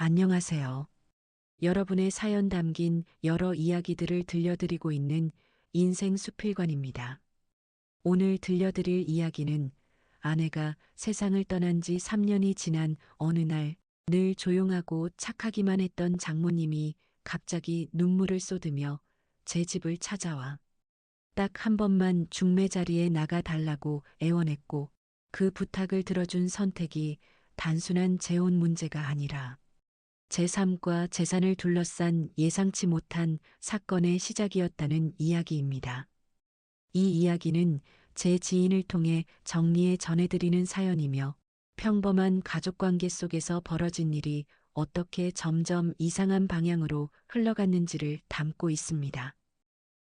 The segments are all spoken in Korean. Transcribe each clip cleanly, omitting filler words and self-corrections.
안녕하세요. 여러분의 사연 담긴 여러 이야기들을 들려드리고 있는 인생 수필관입니다. 오늘 들려드릴 이야기는 아내가 세상을 떠난 지 3년이 지난 어느 날 늘 조용하고 착하기만 했던 장모님이 갑자기 눈물을 쏟으며 제 집을 찾아와 딱 한 번만 중매 자리에 나가 달라고 애원했고 그 부탁을 들어준 선택이 단순한 재혼 문제가 아니라 제 삶과 재산을 둘러싼 예상치 못한 사건의 시작이었다는 이야기입니다. 이 이야기는 제 지인을 통해 정리해 전해드리는 사연이며 평범한 가족관계 속에서 벌어진 일이 어떻게 점점 이상한 방향으로 흘러갔는지를 담고 있습니다.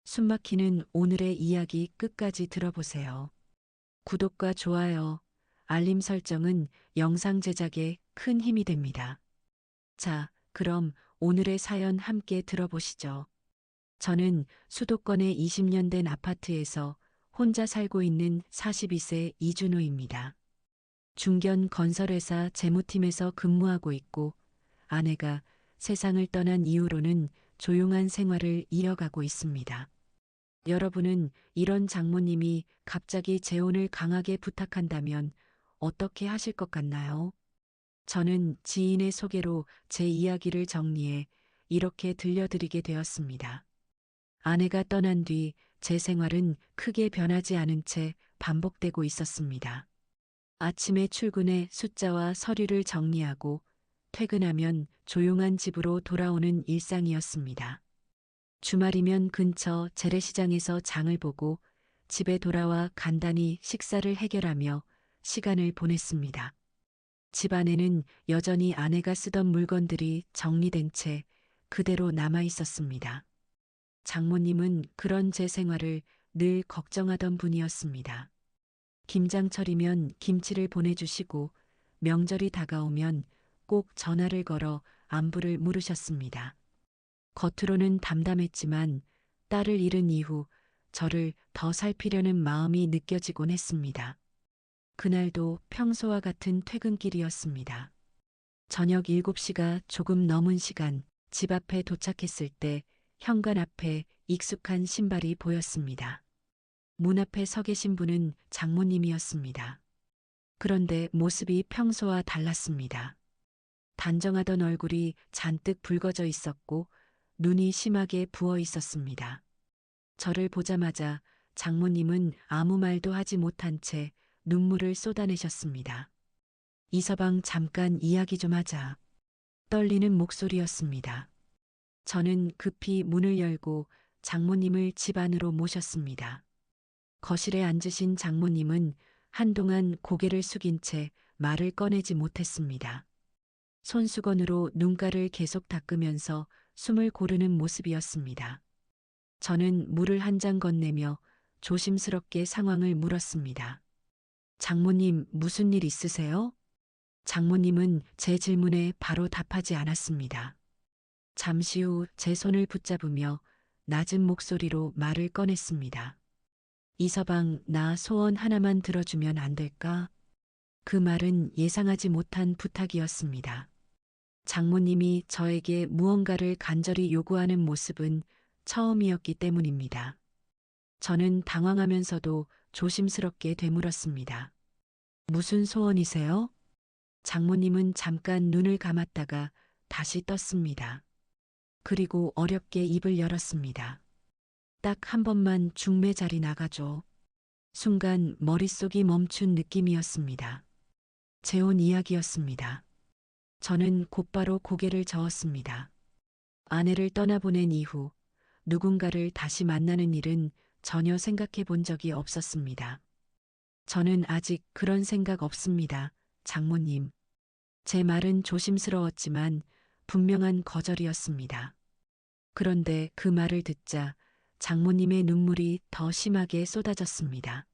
숨막히는 오늘의 이야기 끝까지 들어보세요. 구독과 좋아요, 알림 설정은 영상 제작에 큰 힘이 됩니다. 자, 그럼 오늘의 사연 함께 들어보시죠. 저는 수도권의 20년 된 아파트에서 혼자 살고 있는 42세 이준호입니다. 중견 건설회사 재무팀에서 근무하고 있고 아내가 세상을 떠난 이후로는 조용한 생활을 이어가고 있습니다. 여러분은 이런 장모님이 갑자기 재혼을 강하게 부탁한다면 어떻게 하실 것 같나요? 저는 지인의 소개로 제 이야기를 정리해 이렇게 들려드리게 되었습니다. 아내가 떠난 뒤 제 생활은 크게 변하지 않은 채 반복되고 있었습니다. 아침에 출근해 숫자와 서류를 정리하고 퇴근하면 조용한 집으로 돌아오는 일상이었습니다. 주말이면 근처 재래시장에서 장을 보고 집에 돌아와 간단히 식사를 해결하며 시간을 보냈습니다. 집 안에는 여전히 아내가 쓰던 물건들이 정리된 채 그대로 남아 있었습니다. 장모님은 그런 제 생활을 늘 걱정하던 분이었습니다. 김장철이면 김치를 보내주시고 명절이 다가오면 꼭 전화를 걸어 안부를 물으셨습니다. 겉으로는 담담했지만 딸을 잃은 이후 저를 더 살피려는 마음이 느껴지곤 했습니다. 그날도 평소와 같은 퇴근길이었습니다. 저녁 7시가 조금 넘은 시간 집 앞에 도착했을 때 현관 앞에 익숙한 신발이 보였습니다. 문 앞에 서 계신 분은 장모님이었습니다. 그런데 모습이 평소와 달랐습니다. 단정하던 얼굴이 잔뜩 붉어져 있었고 눈이 심하게 부어 있었습니다. 저를 보자마자 장모님은 아무 말도 하지 못한 채 눈물을 쏟아내셨습니다. 이서방 잠깐 이야기 좀 하자. 떨리는 목소리였습니다. 저는 급히 문을 열고 장모님을 집 안으로 모셨습니다. 거실에 앉으신 장모님은 한동안 고개를 숙인 채 말을 꺼내지 못했습니다. 손수건으로 눈가를 계속 닦으면서 숨을 고르는 모습이었습니다. 저는 물을 한 잔 건네며 조심스럽게 상황을 물었습니다. 장모님, 무슨 일 있으세요? 장모님은 제 질문에 바로 답하지 않았습니다. 잠시 후 제 손을 붙잡으며 낮은 목소리로 말을 꺼냈습니다. 이서방, 나 소원 하나만 들어주면 안 될까? 그 말은 예상하지 못한 부탁이었습니다. 장모님이 저에게 무언가를 간절히 요구하는 모습은 처음이었기 때문입니다. 저는 당황하면서도 조심스럽게 되물었습니다. 무슨 소원이세요? 장모님은 잠깐 눈을 감았다가 다시 떴습니다. 그리고 어렵게 입을 열었습니다. 딱 한 번만 중매 자리 나가줘. 순간 머릿속이 멈춘 느낌이었습니다. 재혼 이야기였습니다. 저는 곧바로 고개를 저었습니다. 아내를 떠나보낸 이후 누군가를 다시 만나는 일은 전혀 생각해 본 적이 없었습니다. 저는 아직 그런 생각 없습니다, 장모님. 제 말은 조심스러웠지만 분명한 거절이었습니다. 그런데 그 말을 듣자 장모님의 눈물이 더 심하게 쏟아졌습니다.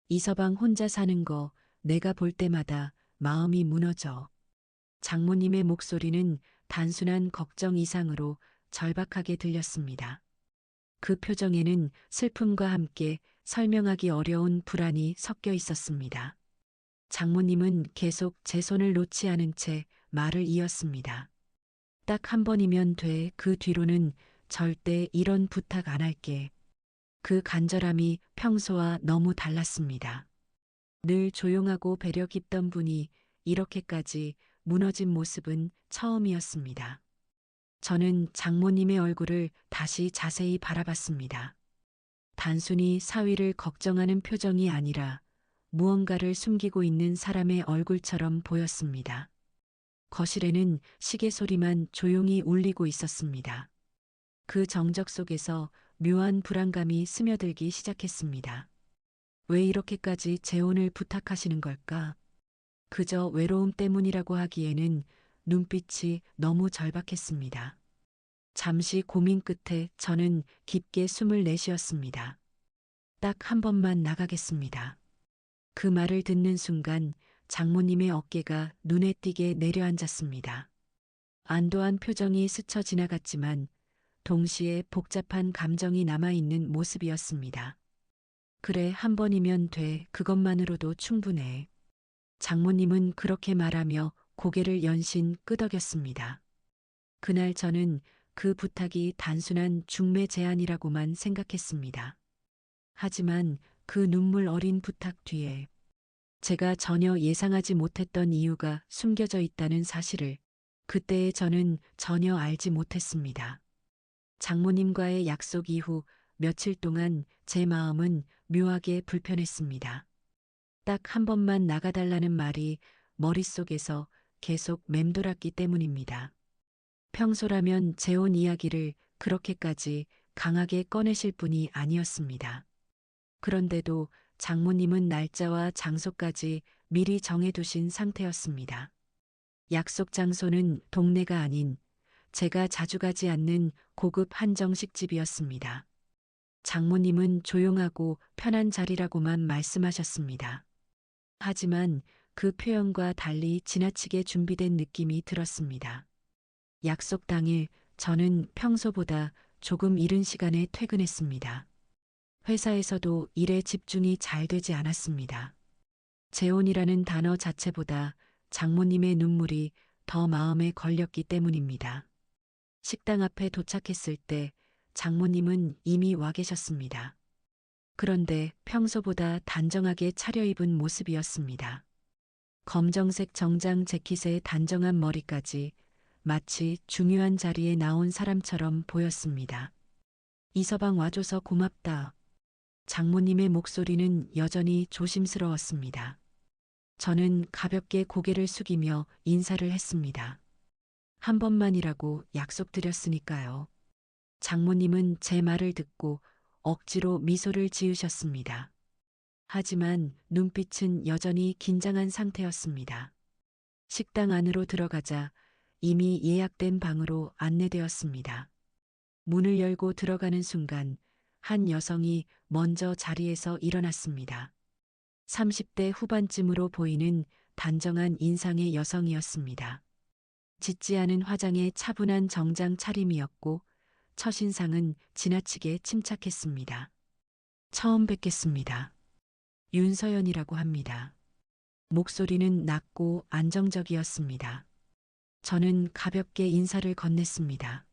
이서방 혼자 사는 거 내가 볼 때마다 마음이 무너져. 장모님의 목소리는 단순한 걱정 이상으로 절박하게 들렸습니다. 그 표정에는 슬픔과 함께 설명하기 어려운 불안이 섞여 있었습니다. 장모님은 계속 제 손을 놓지 않은 채 말을 이었습니다. 딱 한 번이면 돼. 그 뒤로는 절대 이런 부탁 안 할게. 그 간절함이 평소와 너무 달랐습니다. 늘 조용하고 배려 깊던 분이 이렇게까지 무너진 모습은 처음이었습니다. 저는 장모님의 얼굴을 다시 자세히 바라봤습니다. 단순히 사위를 걱정하는 표정이 아니라 무언가를 숨기고 있는 사람의 얼굴처럼 보였습니다. 거실에는 시계 소리만 조용히 울리고 있었습니다. 그 정적 속에서 묘한 불안감이 스며들기 시작했습니다. 왜 이렇게까지 재혼을 부탁하시는 걸까? 그저 외로움 때문이라고 하기에는 눈빛이 너무 절박했습니다. 잠시 고민 끝에 저는 깊게 숨을 내쉬었습니다. 딱 한 번만 나가겠습니다. 그 말을 듣는 순간 장모님의 어깨가 눈에 띄게 내려앉았습니다. 안도한 표정이 스쳐 지나갔지만 동시에 복잡한 감정이 남아있는 모습이었습니다. 그래, 한 번이면 돼. 그것만으로도 충분해. 장모님은 그렇게 말하며 고개를 연신 끄덕였습니다. 그날 저는 그 부탁이 단순한 중매 제안이라고만 생각했습니다. 하지만 그 눈물 어린 부탁 뒤에 제가 전혀 예상하지 못했던 이유가 숨겨져 있다는 사실을 그때의 저는 전혀 알지 못했습니다. 장모님과의 약속 이후 며칠 동안 제 마음은 묘하게 불편했습니다. 딱 한 번만 나가달라는 말이 머릿속에서 계속 맴돌았기 때문입니다. 평소라면 재혼 이야기를 그렇게까지 강하게 꺼내실 분이 아니었습니다. 그런데도 장모님은 날짜와 장소까지 미리 정해두신 상태였습니다. 약속 장소는 동네가 아닌 제가 자주 가지 않는 고급 한정식집이었습니다. 장모님은 조용하고 편한 자리라고만 말씀하셨습니다. 하지만 그 표현과 달리 지나치게 준비된 느낌이 들었습니다. 약속 당일 저는 평소보다 조금 이른 시간에 퇴근했습니다. 회사에서도 일에 집중이 잘 되지 않았습니다. 재혼이라는 단어 자체보다 장모님의 눈물이 더 마음에 걸렸기 때문입니다. 식당 앞에 도착했을 때 장모님은 이미 와 계셨습니다. 그런데 평소보다 단정하게 차려입은 모습이었습니다. 검정색 정장 재킷에 단정한 머리까지 마치 중요한 자리에 나온 사람처럼 보였습니다. 이서방 와줘서 고맙다. 장모님의 목소리는 여전히 조심스러웠습니다. 저는 가볍게 고개를 숙이며 인사를 했습니다. 한 번만이라고 약속드렸으니까요. 장모님은 제 말을 듣고 억지로 미소를 지으셨습니다. 하지만 눈빛은 여전히 긴장한 상태였습니다. 식당 안으로 들어가자 이미 예약된 방으로 안내되었습니다. 문을 열고 들어가는 순간 한 여성이 먼저 자리에서 일어났습니다. 30대 후반쯤으로 보이는 단정한 인상의 여성이었습니다. 짙지 않은 화장에 차분한 정장 차림이었고 첫인상은 지나치게 침착했습니다. 처음 뵙겠습니다. 윤서연이라고 합니다. 목소리는 낮고 안정적이었습니다. 저는 가볍게 인사를 건넸습니다.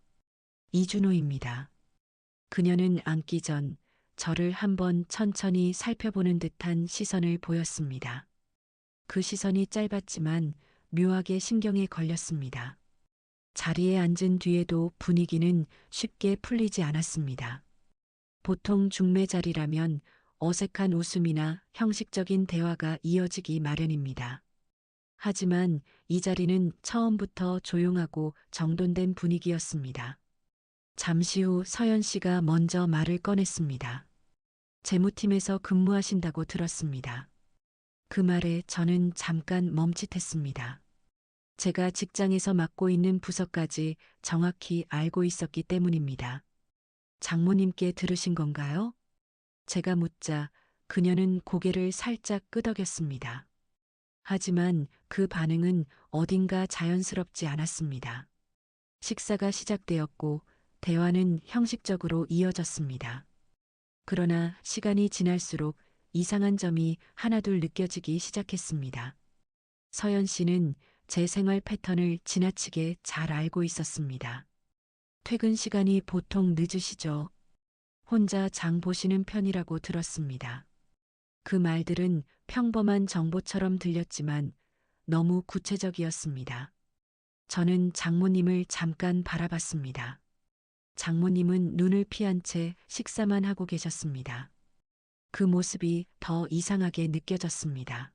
이준호입니다. 그녀는 앉기 전 저를 한번 천천히 살펴보는 듯한 시선을 보였습니다. 그 시선이 짧았지만 묘하게 신경에 걸렸습니다. 자리에 앉은 뒤에도 분위기는 쉽게 풀리지 않았습니다. 보통 중매 자리라면 어색한 웃음이나 형식적인 대화가 이어지기 마련입니다. 하지만 이 자리는 처음부터 조용하고 정돈된 분위기였습니다. 잠시 후 서연 씨가 먼저 말을 꺼냈습니다. 재무팀에서 근무하신다고 들었습니다. 그 말에 저는 잠깐 멈칫했습니다. 제가 직장에서 맡고 있는 부서까지 정확히 알고 있었기 때문입니다. 장모님께 들으신 건가요? 제가 묻자 그녀는 고개를 살짝 끄덕였습니다. 하지만 그 반응은 어딘가 자연스럽지 않았습니다. 식사가 시작되었고 대화는 형식적으로 이어졌습니다. 그러나 시간이 지날수록 이상한 점이 하나둘 느껴지기 시작했습니다. 서연 씨는 제 생활 패턴을 지나치게 잘 알고 있었습니다. 퇴근 시간이 보통 늦으시죠? 혼자 장 보시는 편이라고 들었습니다. 그 말들은 평범한 정보처럼 들렸지만 너무 구체적이었습니다. 저는 장모님을 잠깐 바라봤습니다. 장모님은 눈을 피한 채 식사만 하고 계셨습니다. 그 모습이 더 이상하게 느껴졌습니다.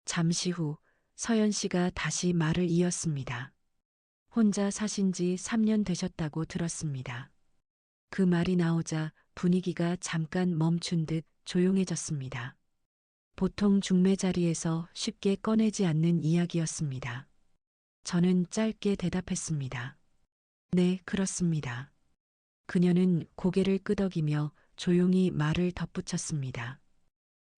잠시 후 서연 씨가 다시 말을 이었습니다. 혼자 사신 지 3년 되셨다고 들었습니다. 그 말이 나오자 분위기가 잠깐 멈춘 듯 조용해졌습니다. 보통 중매 자리에서 쉽게 꺼내지 않는 이야기였습니다. 저는 짧게 대답했습니다. 네, 그렇습니다. 그녀는 고개를 끄덕이며 조용히 말을 덧붙였습니다.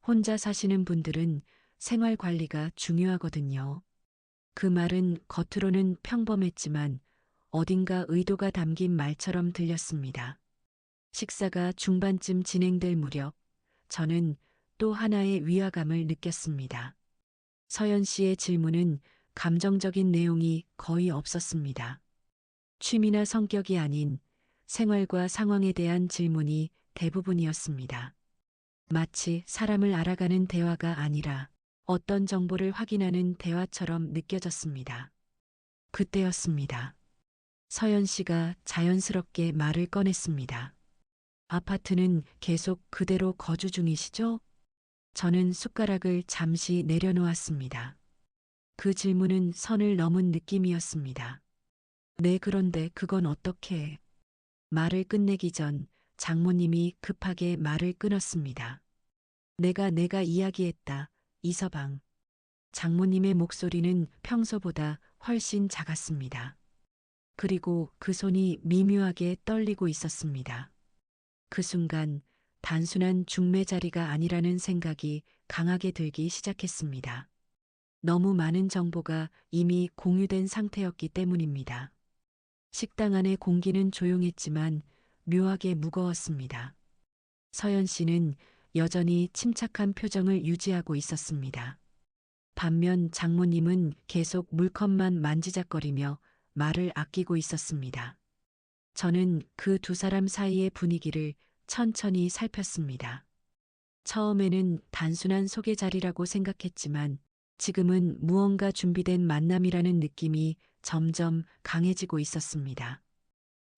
혼자 사시는 분들은 생활 관리가 중요하거든요. 그 말은 겉으로는 평범했지만 어딘가 의도가 담긴 말처럼 들렸습니다. 식사가 중반쯤 진행될 무렵 저는 또 하나의 위화감을 느꼈습니다. 서연 씨의 질문은 감정적인 내용이 거의 없었습니다. 취미나 성격이 아닌 생활과 상황에 대한 질문이 대부분이었습니다. 마치 사람을 알아가는 대화가 아니라 어떤 정보를 확인하는 대화처럼 느껴졌습니다. 그때였습니다. 서연 씨가 자연스럽게 말을 꺼냈습니다. 아파트는 계속 그대로 거주 중이시죠? 저는 숟가락을 잠시 내려놓았습니다. 그 질문은 선을 넘은 느낌이었습니다. 네, 그런데 그건 어떻게? 말을 끝내기 전 장모님이 급하게 말을 끊었습니다. 내가 이야기했다. 이서방. 장모님의 목소리는 평소보다 훨씬 작았습니다. 그리고 그 손이 미묘하게 떨리고 있었습니다. 그 순간 단순한 중매 자리가 아니라는 생각이 강하게 들기 시작했습니다. 너무 많은 정보가 이미 공유된 상태였기 때문입니다. 식당 안의 공기는 조용했지만 묘하게 무거웠습니다. 서연 씨는 여전히 침착한 표정을 유지하고 있었습니다. 반면 장모님은 계속 물컵만 만지작거리며 말을 아끼고 있었습니다. 저는 그 두 사람 사이의 분위기를 천천히 살폈습니다. 처음에는 단순한 소개 자리라고 생각했지만 지금은 무언가 준비된 만남이라는 느낌이 점점 강해지고 있었습니다.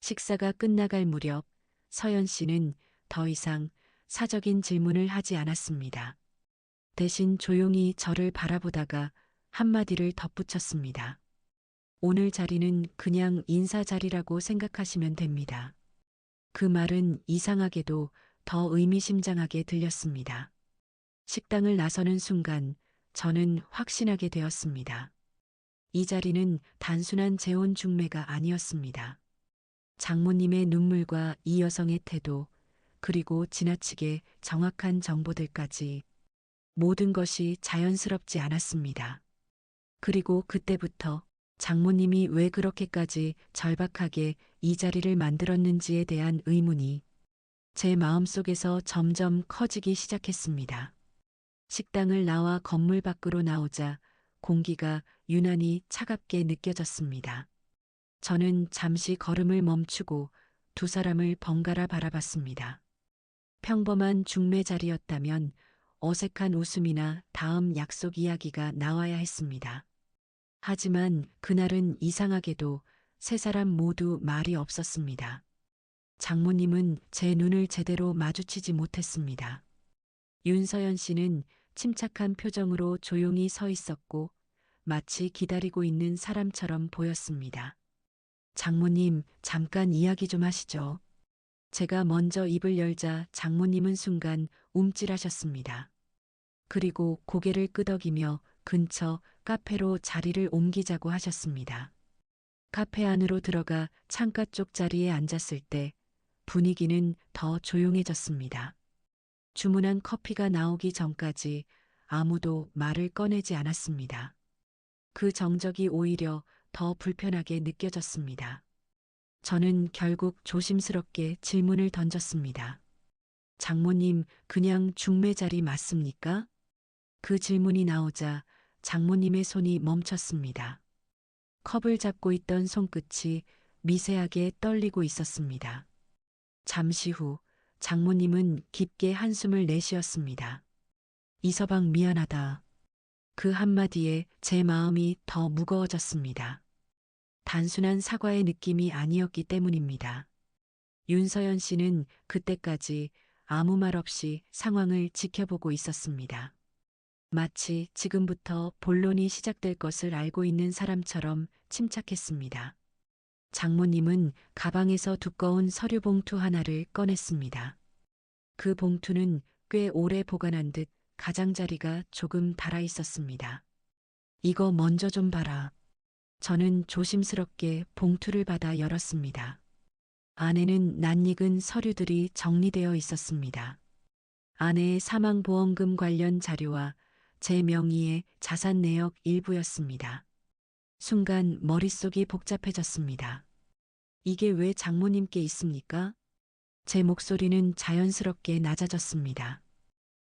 식사가 끝나갈 무렵 서연 씨는 더 이상 사적인 질문을 하지 않았습니다. 대신 조용히 저를 바라보다가 한마디를 덧붙였습니다. 오늘 자리는 그냥 인사 자리라고 생각하시면 됩니다. 그 말은 이상하게도 더 의미심장하게 들렸습니다. 식당을 나서는 순간 저는 확신하게 되었습니다. 이 자리는 단순한 재혼 중매가 아니었습니다. 장모님의 눈물과 이 여성의 태도, 그리고 지나치게 정확한 정보들까지 모든 것이 자연스럽지 않았습니다. 그리고 그때부터 장모님이 왜 그렇게까지 절박하게 이 자리를 만들었는지에 대한 의문이 제 마음속에서 점점 커지기 시작했습니다. 식당을 나와 건물 밖으로 나오자 공기가 유난히 차갑게 느껴졌습니다. 저는 잠시 걸음을 멈추고 두 사람을 번갈아 바라봤습니다. 평범한 중매 자리였다면 어색한 웃음이나 다음 약속 이야기가 나와야 했습니다. 하지만 그날은 이상하게도 세 사람 모두 말이 없었습니다. 장모님은 제 눈을 제대로 마주치지 못했습니다. 윤서연 씨는 침착한 표정으로 조용히 서 있었고 마치 기다리고 있는 사람처럼 보였습니다. 장모님, 잠깐 이야기 좀 하시죠. 제가 먼저 입을 열자 장모님은 순간 움찔하셨습니다. 그리고 고개를 끄덕이며 근처 카페로 자리를 옮기자고 하셨습니다. 카페 안으로 들어가 창가 쪽 자리에 앉았을 때 분위기는 더 조용해졌습니다. 주문한 커피가 나오기 전까지 아무도 말을 꺼내지 않았습니다. 그 정적이 오히려 더 불편하게 느껴졌습니다. 저는 결국 조심스럽게 질문을 던졌습니다. 장모님, 그냥 중매 자리 맞습니까? 그 질문이 나오자 장모님의 손이 멈췄습니다. 컵을 잡고 있던 손끝이 미세하게 떨리고 있었습니다. 잠시 후 장모님은 깊게 한숨을 내쉬었습니다. 이서방 미안하다. 그 한마디에 제 마음이 더 무거워졌습니다. 단순한 사과의 느낌이 아니었기 때문입니다. 윤서연 씨는 그때까지 아무 말 없이 상황을 지켜보고 있었습니다. 마치 지금부터 본론이 시작될 것을 알고 있는 사람처럼 침착했습니다. 장모님은 가방에서 두꺼운 서류 봉투 하나를 꺼냈습니다. 그 봉투는 꽤 오래 보관한 듯 가장자리가 조금 달아 있었습니다. 이거 먼저 좀 봐라. 저는 조심스럽게 봉투를 받아 열었습니다. 안에는 낯익은 서류들이 정리되어 있었습니다. 아내의 사망보험금 관련 자료와 제 명의의 자산 내역 일부였습니다. 순간 머릿속이 복잡해졌습니다. 이게 왜 장모님께 있습니까? 제 목소리는 자연스럽게 낮아졌습니다.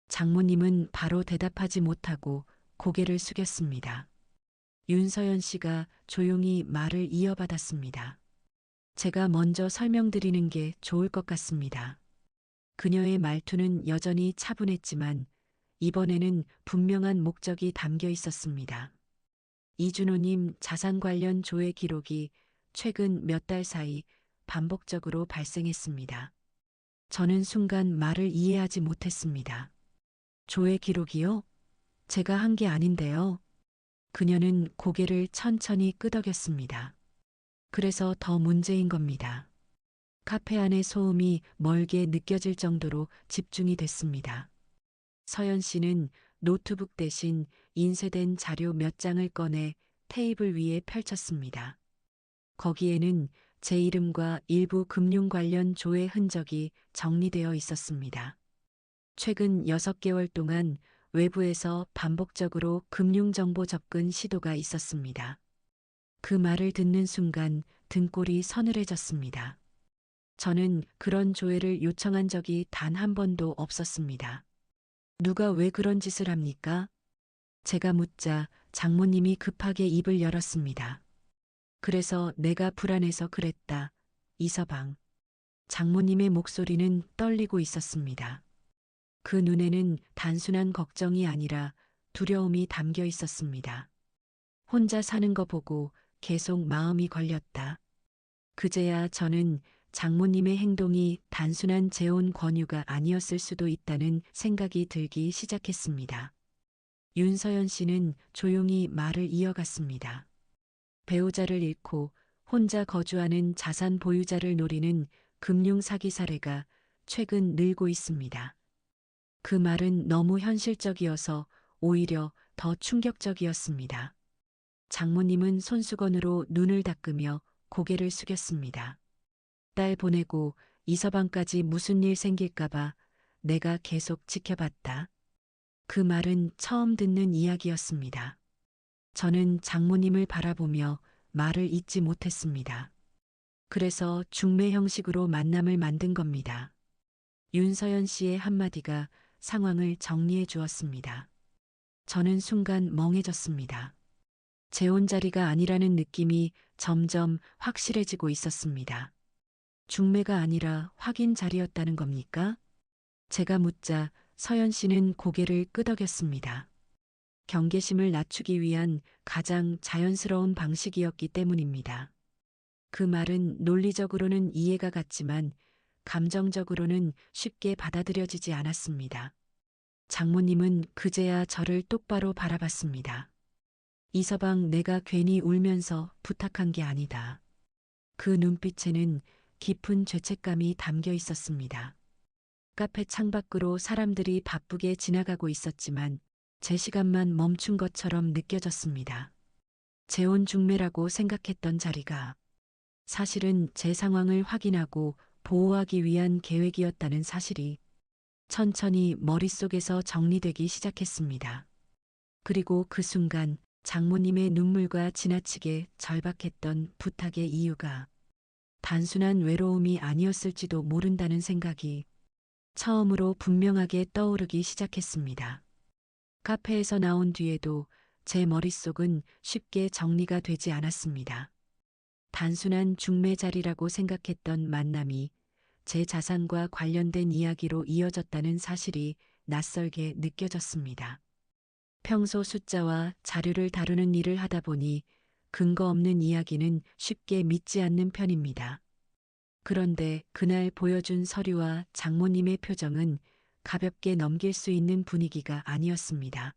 장모님은 바로 대답하지 못하고 고개를 숙였습니다. 윤서연 씨가 조용히 말을 이어받았습니다. 제가 먼저 설명드리는 게 좋을 것 같습니다. 그녀의 말투는 여전히 차분했지만 이번에는 분명한 목적이 담겨 있었습니다. 이준호님 자산 관련 조회 기록이 최근 몇 달 사이 반복적으로 발생했습니다. 저는 순간 말을 이해하지 못했습니다. 조회 기록이요? 제가 한 게 아닌데요. 그녀는 고개를 천천히 끄덕였습니다. 그래서 더 문제인 겁니다. 카페 안의 소음이 멀게 느껴질 정도로 집중이 됐습니다. 서연 씨는 노트북 대신 인쇄된 자료 몇 장을 꺼내 테이블 위에 펼쳤습니다. 거기에는 제 이름과 일부 금융 관련 조회 흔적이 정리되어 있었습니다. 최근 6개월 동안 외부에서 반복적으로 금융정보 접근 시도가 있었습니다. 그 말을 듣는 순간 등골이 서늘해졌습니다. 저는 그런 조회를 요청한 적이 단 한 번도 없었습니다. 누가 왜 그런 짓을 합니까? 제가 묻자 장모님이 급하게 입을 열었습니다. 그래서 내가 불안해서 그랬다. 이서방. 장모님의 목소리는 떨리고 있었습니다. 그 눈에는 단순한 걱정이 아니라 두려움이 담겨 있었습니다. 혼자 사는 거 보고 계속 마음이 걸렸다. 그제야 저는 장모님의 행동이 단순한 재혼 권유가 아니었을 수도 있다는 생각이 들기 시작했습니다. 윤서연 씨는 조용히 말을 이어갔습니다. 배우자를 잃고 혼자 거주하는 자산 보유자를 노리는 금융 사기 사례가 최근 늘고 있습니다. 그 말은 너무 현실적이어서 오히려 더 충격적이었습니다. 장모님은 손수건으로 눈을 닦으며 고개를 숙였습니다. 딸 보내고 이서방까지 무슨 일 생길까봐 내가 계속 지켜봤다. 그 말은 처음 듣는 이야기였습니다. 저는 장모님을 바라보며 말을 잇지 못했습니다. 그래서 중매 형식으로 만남을 만든 겁니다. 윤서연 씨의 한마디가 상황을 정리해 주었습니다. 저는 순간 멍해졌습니다. 재혼 자리가 아니라는 느낌이 점점 확실해지고 있었습니다. 중매가 아니라 확인 자리였다는 겁니까? 제가 묻자 서연 씨는 고개를 끄덕였습니다. 경계심을 낮추기 위한 가장 자연스러운 방식이었기 때문입니다. 그 말은 논리적으로는 이해가 갔지만 감정적으로는 쉽게 받아들여지지 않았습니다. 장모님은 그제야 저를 똑바로 바라봤습니다. 이서방 내가 괜히 울면서 부탁한 게 아니다. 그 눈빛에는 깊은 죄책감이 담겨 있었습니다. 카페 창밖으로 사람들이 바쁘게 지나가고 있었지만 제 시간만 멈춘 것처럼 느껴졌습니다. 재혼 중매라고 생각했던 자리가 사실은 제 상황을 확인하고 보호하기 위한 계획이었다는 사실이 천천히 머릿속에서 정리되기 시작했습니다. 그리고 그 순간 장모님의 눈물과 지나치게 절박했던 부탁의 이유가 단순한 외로움이 아니었을지도 모른다는 생각이 처음으로 분명하게 떠오르기 시작했습니다. 카페에서 나온 뒤에도 제 머릿속은 쉽게 정리가 되지 않았습니다. 단순한 중매 자리라고 생각했던 만남이 제 자산과 관련된 이야기로 이어졌다는 사실이 낯설게 느껴졌습니다. 평소 숫자와 자료를 다루는 일을 하다 보니 근거 없는 이야기는 쉽게 믿지 않는 편입니다. 그런데 그날 보여준 서류와 장모님의 표정은 가볍게 넘길 수 있는 분위기가 아니었습니다.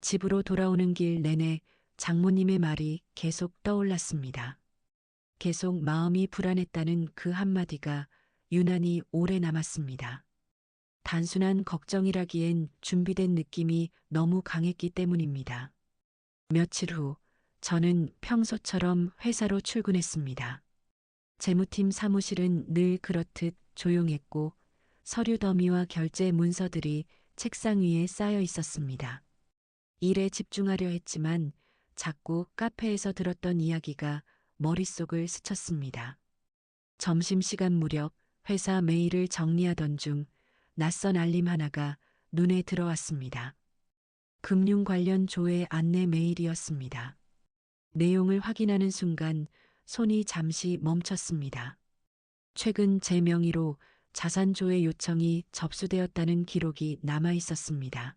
집으로 돌아오는 길 내내 장모님의 말이 계속 떠올랐습니다. 계속 마음이 불안했다는 그 한마디가 유난히 오래 남았습니다. 단순한 걱정이라기엔 준비된 느낌이 너무 강했기 때문입니다. 며칠 후, 저는 평소처럼 회사로 출근했습니다. 재무팀 사무실은 늘 그렇듯 조용했고 서류 더미와 결제 문서들이 책상 위에 쌓여 있었습니다. 일에 집중하려 했지만 자꾸 카페에서 들었던 이야기가 머릿속을 스쳤습니다. 점심시간 무렵 회사 메일을 정리하던 중 낯선 알림 하나가 눈에 들어왔습니다. 금융 관련 조회 안내 메일이었습니다. 내용을 확인하는 순간 손이 잠시 멈췄습니다. 최근 제 명의로 자산조회 요청이 접수되었다는 기록이 남아 있었습니다.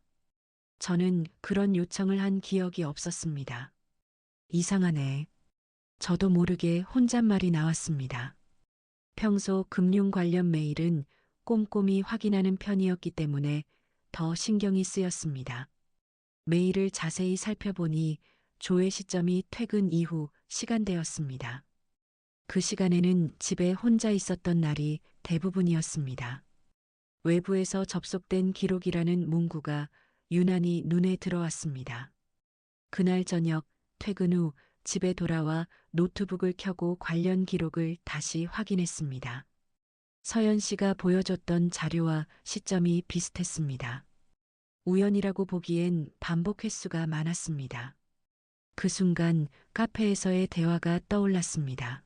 저는 그런 요청을 한 기억이 없었습니다. 이상하네. 저도 모르게 혼잣말이 나왔습니다. 평소 금융 관련 메일은 꼼꼼히 확인하는 편이었기 때문에 더 신경이 쓰였습니다. 메일을 자세히 살펴보니 조회 시점이 퇴근 이후 시간대였습니다. 그 시간에는 집에 혼자 있었던 날이 대부분이었습니다. 외부에서 접속된 기록이라는 문구가 유난히 눈에 들어왔습니다. 그날 저녁 퇴근 후 집에 돌아와 노트북을 켜고 관련 기록을 다시 확인했습니다. 서연 씨가 보여줬던 자료와 시점이 비슷했습니다. 우연이라고 보기엔 반복 횟수가 많았습니다. 그 순간 카페에서의 대화가 떠올랐습니다.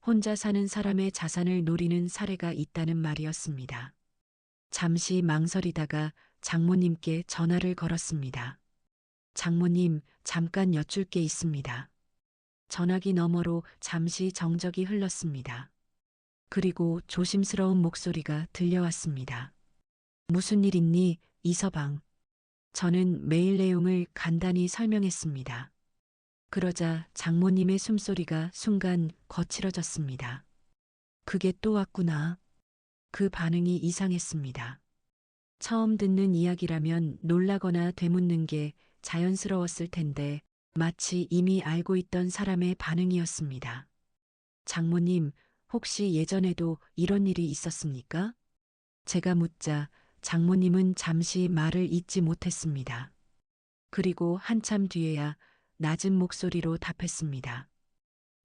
혼자 사는 사람의 자산을 노리는 사례가 있다는 말이었습니다. 잠시 망설이다가 장모님께 전화를 걸었습니다. 장모님, 잠깐 여쭐 게 있습니다. 전화기 너머로 잠시 정적이 흘렀습니다. 그리고 조심스러운 목소리가 들려왔습니다. 무슨 일 있니, 이서방? 저는 메일 내용을 간단히 설명했습니다. 그러자 장모님의 숨소리가 순간 거칠어졌습니다. 그게 또 왔구나. 그 반응이 이상했습니다. 처음 듣는 이야기라면 놀라거나 되묻는 게 자연스러웠을 텐데 마치 이미 알고 있던 사람의 반응이었습니다. 장모님, 혹시 예전에도 이런 일이 있었습니까? 제가 묻자 장모님은 잠시 말을 잇지 못했습니다. 그리고 한참 뒤에야 낮은 목소리로 답했습니다.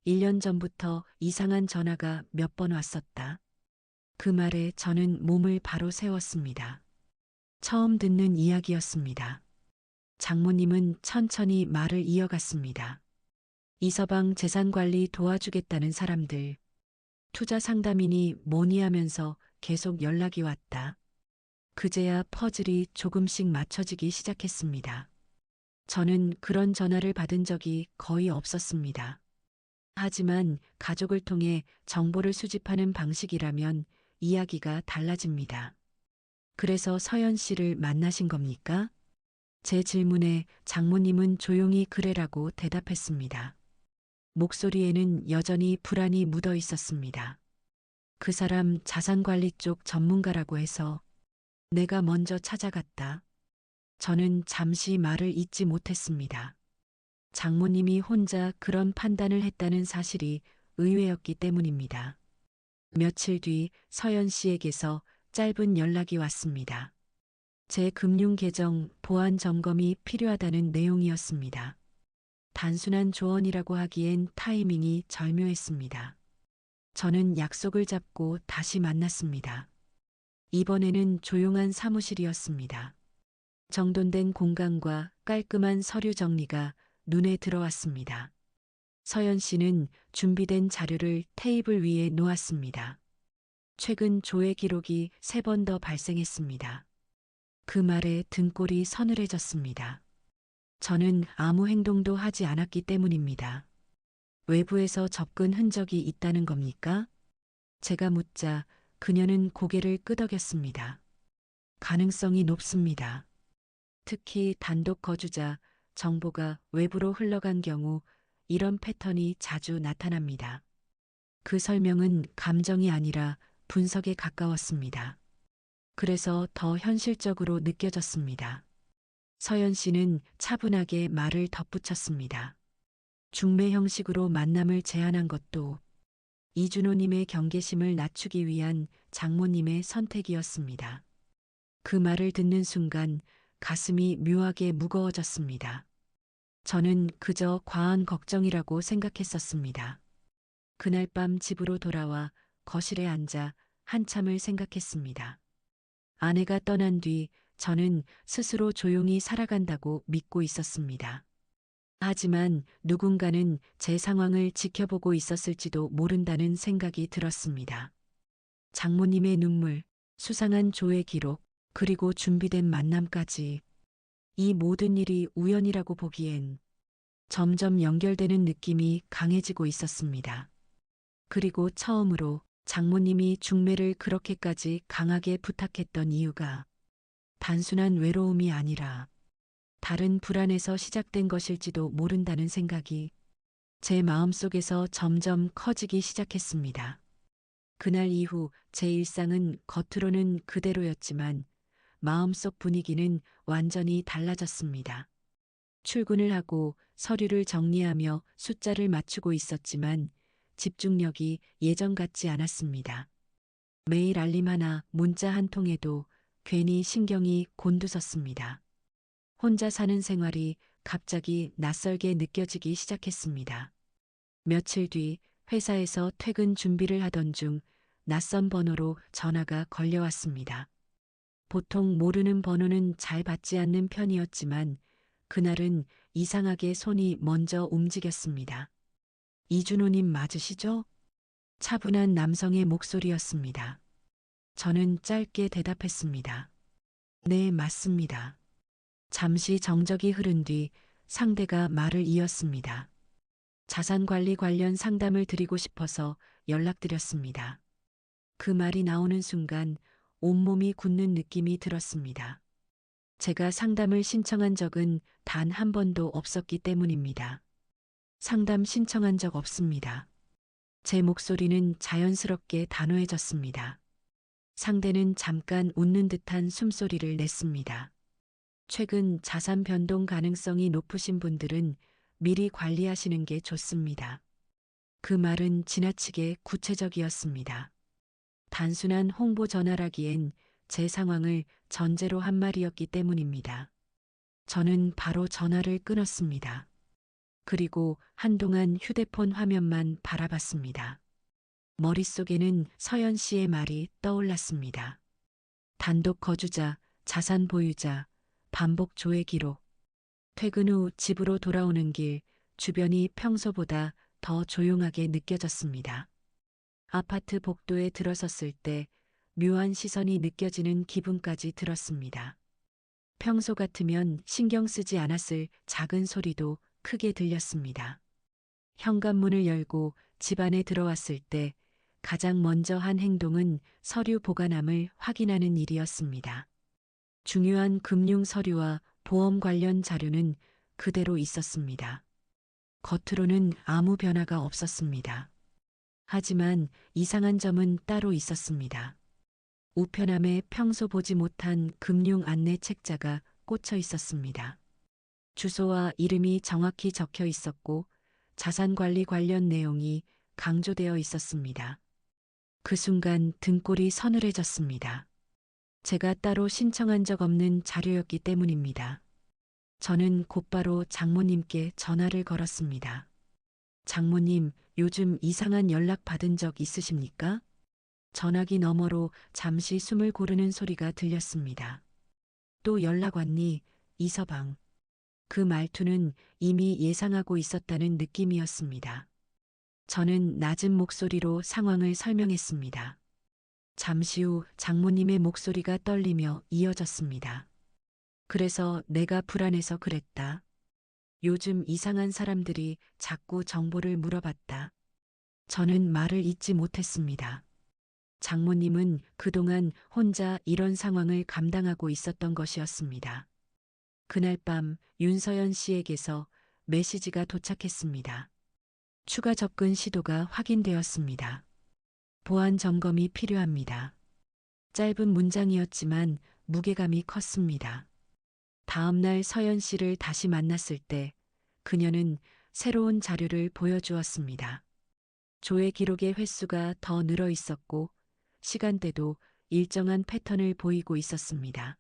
1년 전부터 이상한 전화가 몇 번 왔었다. 그 말에 저는 몸을 바로 세웠습니다. 처음 듣는 이야기였습니다. 장모님은 천천히 말을 이어갔습니다. 이서방 재산관리 도와주겠다는 사람들, 투자 상담이니 뭐니 하면서 계속 연락이 왔다. 그제야 퍼즐이 조금씩 맞춰지기 시작했습니다. 저는 그런 전화를 받은 적이 거의 없었습니다. 하지만 가족을 통해 정보를 수집하는 방식이라면 이야기가 달라집니다. 그래서 서연 씨를 만나신 겁니까? 제 질문에 장모님은 조용히 그래라고 대답했습니다. 목소리에는 여전히 불안이 묻어 있었습니다. 그 사람 자산관리 쪽 전문가라고 해서 내가 먼저 찾아갔다. 저는 잠시 말을 잇지 못했습니다. 장모님이 혼자 그런 판단을 했다는 사실이 의외였기 때문입니다. 며칠 뒤 서연 씨에게서 짧은 연락이 왔습니다. 제 금융 계정 보안 점검이 필요하다는 내용이었습니다. 단순한 조언이라고 하기엔 타이밍이 절묘했습니다. 저는 약속을 잡고 다시 만났습니다. 이번에는 조용한 사무실이었습니다. 정돈된 공간과 깔끔한 서류 정리가 눈에 들어왔습니다. 서연 씨는 준비된 자료를 테이블 위에 놓았습니다. 최근 조회 기록이 3번 더 발생했습니다. 그 말에 등골이 서늘해졌습니다. 저는 아무 행동도 하지 않았기 때문입니다. 외부에서 접근 흔적이 있다는 겁니까? 제가 묻자 그녀는 고개를 끄덕였습니다. 가능성이 높습니다. 특히 단독 거주자 정보가 외부로 흘러간 경우 이런 패턴이 자주 나타납니다. 그 설명은 감정이 아니라 분석에 가까웠습니다. 그래서 더 현실적으로 느껴졌습니다. 서연 씨는 차분하게 말을 덧붙였습니다. 중매 형식으로 만남을 제안한 것도 이준호님의 경계심을 낮추기 위한 장모님의 선택이었습니다. 그 말을 듣는 순간 가슴이 묘하게 무거워졌습니다. 저는 그저 과한 걱정이라고 생각했었습니다. 그날 밤 집으로 돌아와 거실에 앉아 한참을 생각했습니다. 아내가 떠난 뒤 저는 스스로 조용히 살아간다고 믿고 있었습니다. 하지만 누군가는 제 상황을 지켜보고 있었을지도 모른다는 생각이 들었습니다. 장모님의 눈물, 수상한 조회 기록, 그리고 준비된 만남까지 이 모든 일이 우연이라고 보기엔 점점 연결되는 느낌이 강해지고 있었습니다. 그리고 처음으로 장모님이 중매를 그렇게까지 강하게 부탁했던 이유가 단순한 외로움이 아니라 다른 불안에서 시작된 것일지도 모른다는 생각이 제 마음속에서 점점 커지기 시작했습니다. 그날 이후 제 일상은 겉으로는 그대로였지만 마음속 분위기는 완전히 달라졌습니다. 출근을 하고 서류를 정리하며 숫자를 맞추고 있었지만 집중력이 예전 같지 않았습니다. 메일 알림 하나, 문자 한 통에도 괜히 신경이 곤두섰습니다. 혼자 사는 생활이 갑자기 낯설게 느껴지기 시작했습니다. 며칠 뒤 회사에서 퇴근 준비를 하던 중 낯선 번호로 전화가 걸려왔습니다. 보통 모르는 번호는 잘 받지 않는 편이었지만 그날은 이상하게 손이 먼저 움직였습니다. 이준호님 맞으시죠? 차분한 남성의 목소리였습니다. 저는 짧게 대답했습니다. 네, 맞습니다. 잠시 정적이 흐른 뒤 상대가 말을 이었습니다. 자산관리 관련 상담을 드리고 싶어서 연락드렸습니다. 그 말이 나오는 순간 온몸이 굳는 느낌이 들었습니다. 제가 상담을 신청한 적은 단 한 번도 없었기 때문입니다. 상담 신청한 적 없습니다. 제 목소리는 자연스럽게 단호해졌습니다. 상대는 잠깐 웃는 듯한 숨소리를 냈습니다. 최근 자산 변동 가능성이 높으신 분들은 미리 관리하시는 게 좋습니다. 그 말은 지나치게 구체적이었습니다. 단순한 홍보 전화라기엔 제 상황을 전제로 한 말이었기 때문입니다. 저는 바로 전화를 끊었습니다. 그리고 한동안 휴대폰 화면만 바라봤습니다. 머릿속에는 서연 씨의 말이 떠올랐습니다. 단독 거주자, 자산 보유자, 반복 조회 기록. 퇴근 후 집으로 돌아오는 길, 주변이 평소보다 더 조용하게 느껴졌습니다. 아파트 복도에 들어섰을 때 묘한 시선이 느껴지는 기분까지 들었습니다. 평소 같으면 신경 쓰지 않았을 작은 소리도 크게 들렸습니다. 현관문을 열고 집 안에 들어왔을 때 가장 먼저 한 행동은 서류 보관함을 확인하는 일이었습니다. 중요한 금융 서류와 보험 관련 자료는 그대로 있었습니다. 겉으로는 아무 변화가 없었습니다. 하지만 이상한 점은 따로 있었습니다. 우편함에 평소 보지 못한 금융 안내 책자가 꽂혀 있었습니다. 주소와 이름이 정확히 적혀 있었고 자산관리 관련 내용이 강조되어 있었습니다. 그 순간 등골이 서늘해졌습니다. 제가 따로 신청한 적 없는 자료였기 때문입니다. 저는 곧바로 장모님께 전화를 걸었습니다. 장모님, 요즘 이상한 연락 받은 적 있으십니까? 전화기 너머로 잠시 숨을 고르는 소리가 들렸습니다. 또 연락 왔니? 이서방. 그 말투는 이미 예상하고 있었다는 느낌이었습니다. 저는 낮은 목소리로 상황을 설명했습니다. 잠시 후 장모님의 목소리가 떨리며 이어졌습니다. 그래서 내가 불안해서 그랬다. 요즘 이상한 사람들이 자꾸 정보를 물어봤다. 저는 말을 잇지 못했습니다. 장모님은 그동안 혼자 이런 상황을 감당하고 있었던 것이었습니다. 그날 밤 윤서연 씨에게서 메시지가 도착했습니다. 추가 접근 시도가 확인되었습니다. 보안 점검이 필요합니다. 짧은 문장이었지만 무게감이 컸습니다. 다음 날 서연 씨를 다시 만났을 때 그녀는 새로운 자료를 보여주었습니다. 조회 기록의 횟수가 더 늘어 있었고 시간대도 일정한 패턴을 보이고 있었습니다.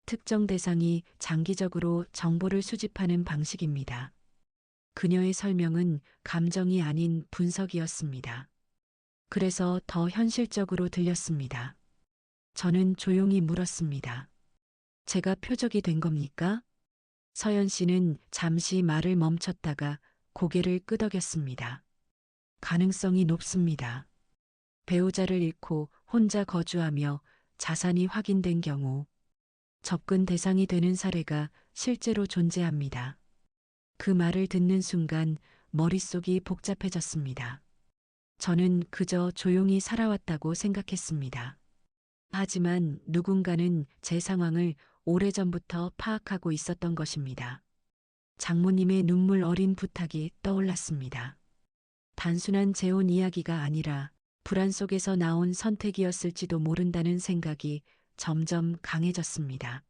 특정 대상이 장기적으로 정보를 수집하는 방식입니다. 그녀의 설명은 감정이 아닌 분석이었습니다. 그래서 더 현실적으로 들렸습니다. 저는 조용히 물었습니다. 제가 표적이 된 겁니까? 서연 씨는 잠시 말을 멈췄다가 고개를 끄덕였습니다. 가능성이 높습니다. 배우자를 잃고 혼자 거주하며 자산이 확인된 경우 접근 대상이 되는 사례가 실제로 존재합니다. 그 말을 듣는 순간 머릿속이 복잡해졌습니다. 저는 그저 조용히 살아왔다고 생각했습니다. 하지만 누군가는 제 상황을 오래전부터 파악하고 있었던 것입니다. 장모님의 눈물 어린 부탁이 떠올랐습니다. 단순한 재혼 이야기가 아니라 불안 속에서 나온 선택이었을지도 모른다는 생각이 점점 강해졌습니다.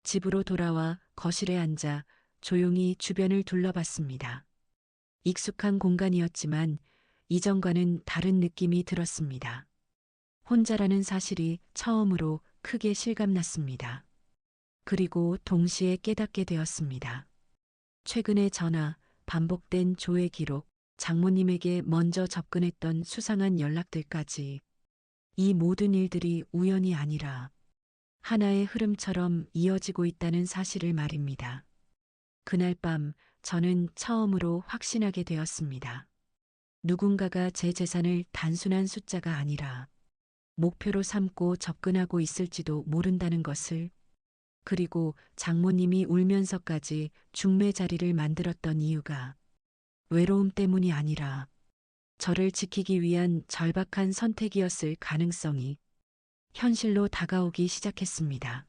집으로 돌아와 거실에 앉아 조용히 주변을 둘러봤습니다. 익숙한 공간이었지만 이전과는 다른 느낌이 들었습니다. 혼자라는 사실이 처음으로 크게 실감났습니다. 그리고 동시에 깨닫게 되었습니다. 최근의 전화, 반복된 조회 기록, 장모님에게 먼저 접근했던 수상한 연락들까지 이 모든 일들이 우연이 아니라 하나의 흐름처럼 이어지고 있다는 사실을 말입니다. 그날 밤 저는 처음으로 확신하게 되었습니다. 누군가가 제 재산을 단순한 숫자가 아니라 목표로 삼고 접근하고 있을지도 모른다는 것을, 그리고 장모님이 울면서까지 중매 자리를 만들었던 이유가 외로움 때문이 아니라 저를 지키기 위한 절박한 선택이었을 가능성이 현실로 다가오기 시작했습니다.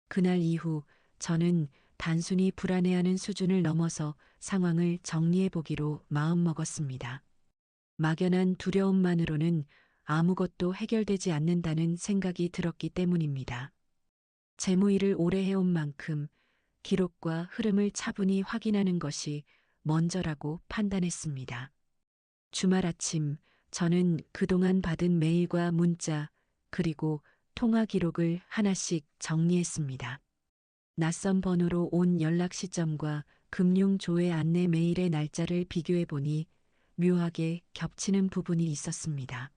그날 이후 저는 단순히 불안해하는 수준을 넘어서 상황을 정리해 보기로 마음먹었습니다. 막연한 두려움만으로는 아무것도 해결되지 않는다는 생각이 들었기 때문입니다. 재무일을 오래 해온 만큼 기록과 흐름을 차분히 확인하는 것이 먼저라고 판단했습니다. 주말 아침 저는 그동안 받은 메일과 문자 그리고 통화 기록을 하나씩 정리했습니다. 낯선 번호로 온 연락 시점과 금융 조회 안내 메일의 날짜를 비교해 보니 묘하게 겹치는 부분이 있었습니다.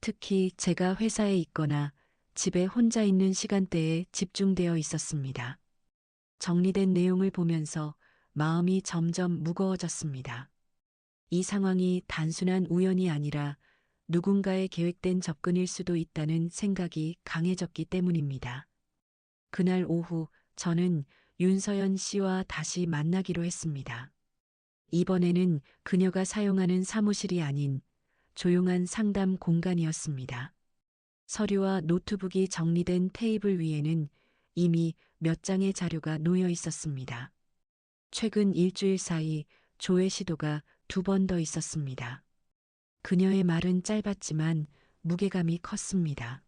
특히 제가 회사에 있거나 집에 혼자 있는 시간대에 집중되어 있었습니다. 정리된 내용을 보면서 마음이 점점 무거워졌습니다. 이 상황이 단순한 우연이 아니라 누군가의 계획된 접근일 수도 있다는 생각이 강해졌기 때문입니다. 그날 오후 저는 윤서연 씨와 다시 만나기로 했습니다. 이번에는 그녀가 사용하는 사무실이 아닌 조용한 상담 공간이었습니다. 서류와 노트북이 정리된 테이블 위에는 이미 몇 장의 자료가 놓여 있었습니다. 최근 일주일 사이 조회 시도가 2번 더 있었습니다. 그녀의 말은 짧았지만 무게감이 컸습니다.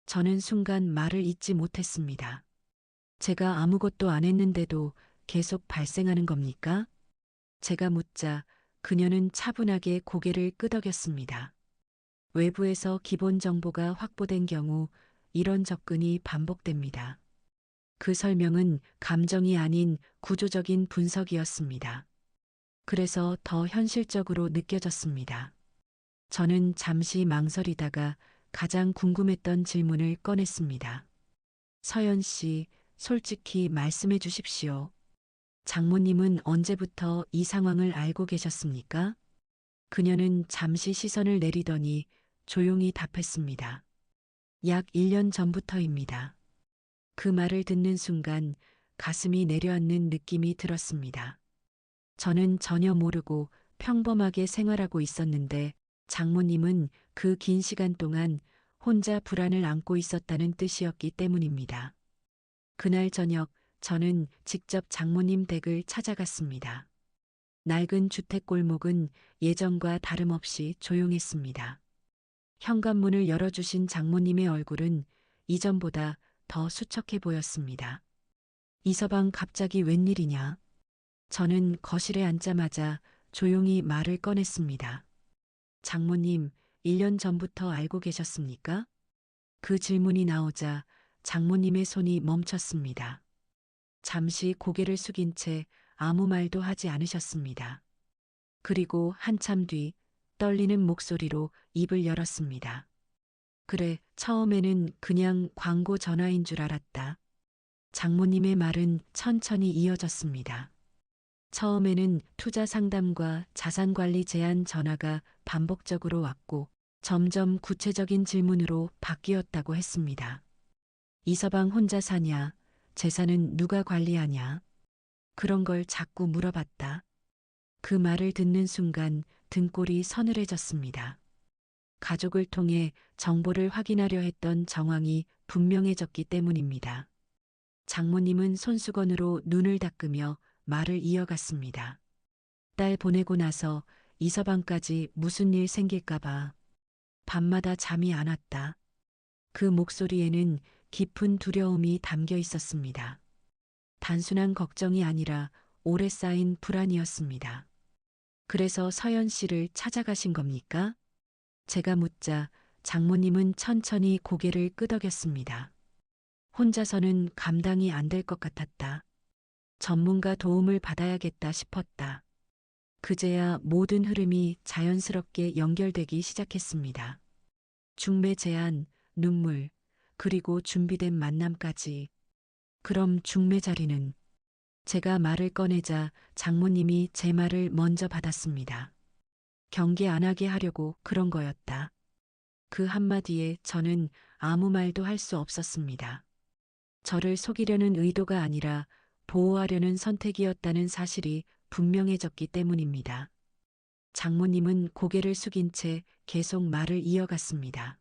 저는 순간 말을 잇지 못했습니다. 제가 아무것도 안 했는데도 계속 발생하는 겁니까? 제가 묻자 그녀는 차분하게 고개를 끄덕였습니다. 외부에서 기본 정보가 확보된 경우 이런 접근이 반복됩니다. 그 설명은 감정이 아닌 구조적인 분석이었습니다. 그래서 더 현실적으로 느껴졌습니다. 저는 잠시 망설이다가 가장 궁금했던 질문을 꺼냈습니다. 서연 씨, 솔직히 말씀해 주십시오. 장모님은 언제부터 이 상황을 알고 계셨습니까? 그녀는 잠시 시선을 내리더니 조용히 답했습니다. 약 1년 전부터입니다. 그 말을 듣는 순간 가슴이 내려앉는 느낌이 들었습니다. 저는 전혀 모르고 평범하게 생활하고 있었는데 장모님은 그 긴 시간 동안 혼자 불안을 안고 있었다는 뜻이었기 때문입니다. 그날 저녁 저는 직접 장모님 댁을 찾아갔습니다. 낡은 주택 골목은 예전과 다름없이 조용했습니다. 현관문을 열어주신 장모님의 얼굴은 이전보다 더 수척해 보였습니다. 이서방 갑자기 웬일이냐? 저는 거실에 앉자마자 조용히 말을 꺼냈습니다. 장모님, 1년 전부터 알고 계셨습니까? 그 질문이 나오자 장모님의 손이 멈췄습니다. 잠시 고개를 숙인 채 아무 말도 하지 않으셨습니다. 그리고 한참 뒤 떨리는 목소리로 입을 열었습니다. 그래, 처음에는 그냥 광고 전화인 줄 알았다. 장모님의 말은 천천히 이어졌습니다. 처음에는 투자 상담과 자산 관리 제안 전화가 반복적으로 왔고 점점 구체적인 질문으로 바뀌었다고 했습니다. 이서방 혼자 사냐? 재산은 누가 관리하냐? 그런 걸 자꾸 물어봤다. 그 말을 듣는 순간 등골이 서늘해졌습니다. 가족을 통해 정보를 확인하려 했던 정황이 분명해졌기 때문입니다. 장모님은 손수건으로 눈을 닦으며 말을 이어갔습니다. 딸 보내고 나서 이서방까지 무슨 일 생길까봐 밤마다 잠이 안 왔다. 그 목소리에는 깊은 두려움이 담겨 있었습니다. 단순한 걱정이 아니라 오래 쌓인 불안이었습니다. 그래서 서연 씨를 찾아가신 겁니까? 제가 묻자 장모님은 천천히 고개를 끄덕였습니다. 혼자서는 감당이 안 될 것 같았다. 전문가 도움을 받아야겠다 싶었다. 그제야 모든 흐름이 자연스럽게 연결되기 시작했습니다. 중매 제안, 눈물, 그리고 준비된 만남까지. 그럼 중매 자리는? 제가 말을 꺼내자 장모님이 제 말을 먼저 받았습니다. 경계 안 하게 하려고 그런 거였다. 그 한마디에 저는 아무 말도 할 수 없었습니다. 저를 속이려는 의도가 아니라 보호하려는 선택이었다는 사실이 분명해졌기 때문입니다. 장모님은 고개를 숙인 채 계속 말을 이어갔습니다.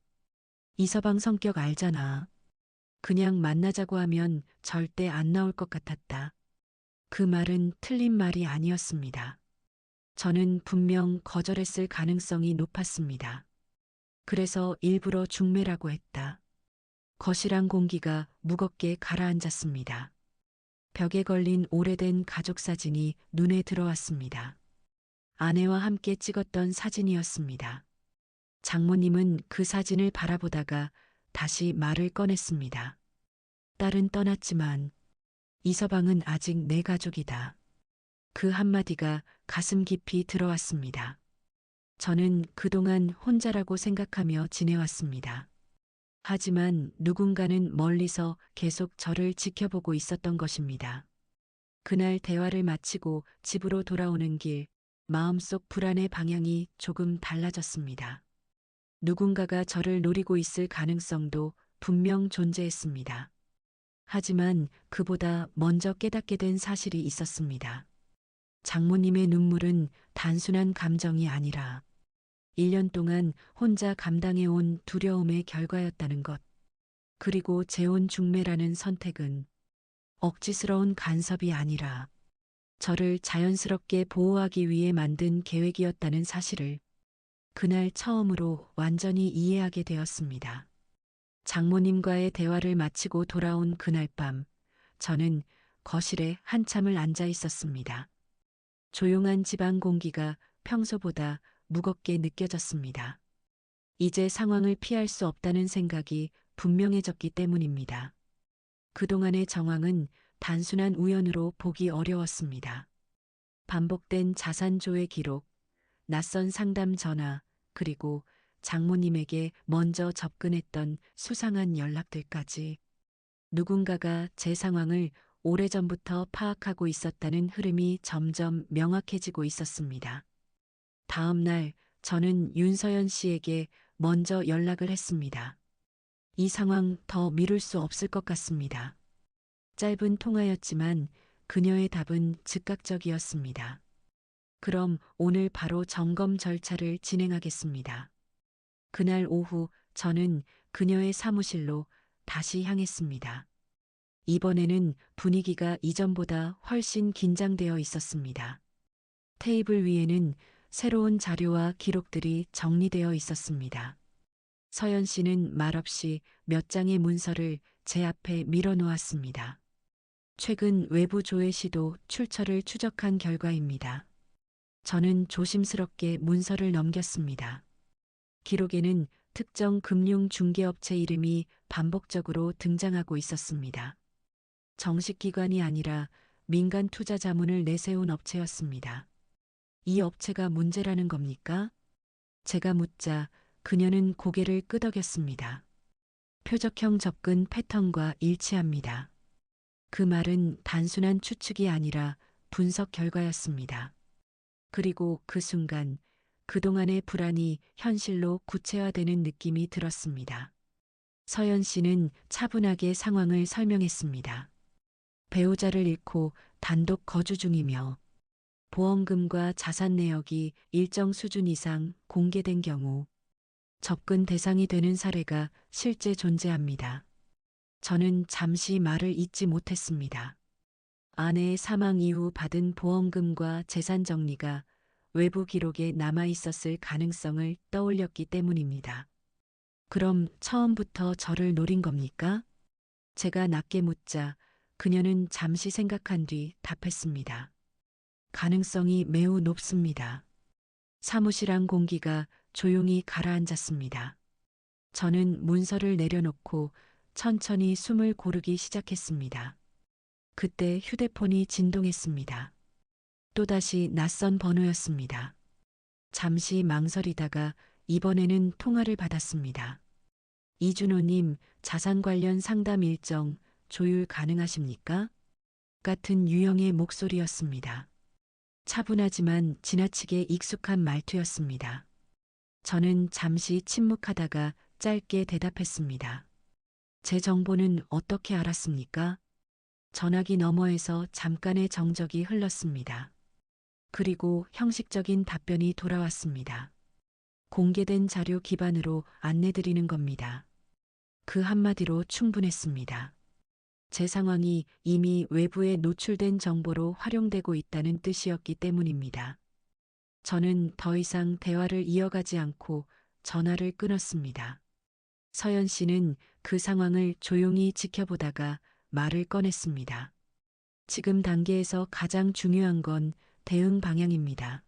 이서방 성격 알잖아. 그냥 만나자고 하면 절대 안 나올 것 같았다. 그 말은 틀린 말이 아니었습니다. 저는 분명 거절했을 가능성이 높았습니다. 그래서 일부러 중매라고 했다. 거실안 공기가 무겁게 가라앉았습니다. 벽에 걸린 오래된 가족 사진이 눈에 들어왔습니다. 아내와 함께 찍었던 사진이었습니다. 장모님은 그 사진을 바라보다가 다시 말을 꺼냈습니다. 딸은 떠났지만 이서방은 아직 내 가족이다. 그 한마디가 가슴 깊이 들어왔습니다. 저는 그동안 혼자라고 생각하며 지내왔습니다. 하지만 누군가는 멀리서 계속 저를 지켜보고 있었던 것입니다. 그날 대화를 마치고 집으로 돌아오는 길, 마음속 불안의 방향이 조금 달라졌습니다. 누군가가 저를 노리고 있을 가능성도 분명 존재했습니다. 하지만 그보다 먼저 깨닫게 된 사실이 있었습니다. 장모님의 눈물은 단순한 감정이 아니라 1년 동안 혼자 감당해온 두려움의 결과였다는 것. 그리고 재혼 중매라는 선택은 억지스러운 간섭이 아니라 저를 자연스럽게 보호하기 위해 만든 계획이었다는 사실을 그날 처음으로 완전히 이해하게 되었습니다. 장모님과의 대화를 마치고 돌아온 그날 밤, 저는 거실에 한참을 앉아 있었습니다. 조용한 집안 공기가 평소보다 무겁게 느껴졌습니다. 이제 상황을 피할 수 없다는 생각이 분명해졌기 때문입니다. 그동안의 정황은 단순한 우연으로 보기 어려웠습니다. 반복된 자산조회 기록, 낯선 상담 전화, 그리고 장모님에게 먼저 접근했던 수상한 연락들까지 누군가가 제 상황을 오래전부터 파악하고 있었다는 흐름이 점점 명확해지고 있었습니다. 다음 날 저는 윤서연 씨에게 먼저 연락을 했습니다. 이 상황 더 미룰 수 없을 것 같습니다. 짧은 통화였지만 그녀의 답은 즉각적이었습니다. 그럼 오늘 바로 점검 절차를 진행하겠습니다. 그날 오후 저는 그녀의 사무실로 다시 향했습니다. 이번에는 분위기가 이전보다 훨씬 긴장되어 있었습니다. 테이블 위에는 새로운 자료와 기록들이 정리되어 있었습니다. 서연 씨는 말없이 몇 장의 문서를 제 앞에 밀어놓았습니다. 최근 외부 조회 시도 출처를 추적한 결과입니다. 저는 조심스럽게 문서를 넘겼습니다. 기록에는 특정 금융 중개업체 이름이 반복적으로 등장하고 있었습니다. 정식 기관이 아니라 민간 투자 자문을 내세운 업체였습니다. 이 업체가 문제라는 겁니까? 제가 묻자 그녀는 고개를 끄덕였습니다. 표적형 접근 패턴과 일치합니다. 그 말은 단순한 추측이 아니라 분석 결과였습니다. 그리고 그 순간 그동안의 불안이 현실로 구체화되는 느낌이 들었습니다. 서연 씨는 차분하게 상황을 설명했습니다. 배우자를 잃고 단독 거주 중이며 보험금과 자산 내역이 일정 수준 이상 공개된 경우 접근 대상이 되는 사례가 실제 존재합니다. 저는 잠시 말을 잇지 못했습니다. 아내의 사망 이후 받은 보험금과 재산 정리가 외부 기록에 남아 있었을 가능성을 떠올렸기 때문입니다. 그럼 처음부터 저를 노린 겁니까? 제가 낮게 묻자 그녀는 잠시 생각한 뒤 답했습니다. 가능성이 매우 높습니다. 사무실 안 공기가 조용히 가라앉았습니다. 저는 문서를 내려놓고 천천히 숨을 고르기 시작했습니다. 그때 휴대폰이 진동했습니다. 또다시 낯선 번호였습니다. 잠시 망설이다가 이번에는 통화를 받았습니다. 이준호님, 자산 관련 상담 일정 조율 가능하십니까? 같은 유형의 목소리였습니다. 차분하지만 지나치게 익숙한 말투였습니다. 저는 잠시 침묵하다가 짧게 대답했습니다. 제 정보는 어떻게 알았습니까? 전화기 너머에서 잠깐의 정적이 흘렀습니다. 그리고 형식적인 답변이 돌아왔습니다. 공개된 자료 기반으로 안내드리는 겁니다. 그 한마디로 충분했습니다. 제 상황이 이미 외부에 노출된 정보로 활용되고 있다는 뜻이었기 때문입니다. 저는 더 이상 대화를 이어가지 않고 전화를 끊었습니다. 서연 씨는 그 상황을 조용히 지켜보다가 말을 꺼냈습니다. 지금 단계에서 가장 중요한 건 대응 방향입니다.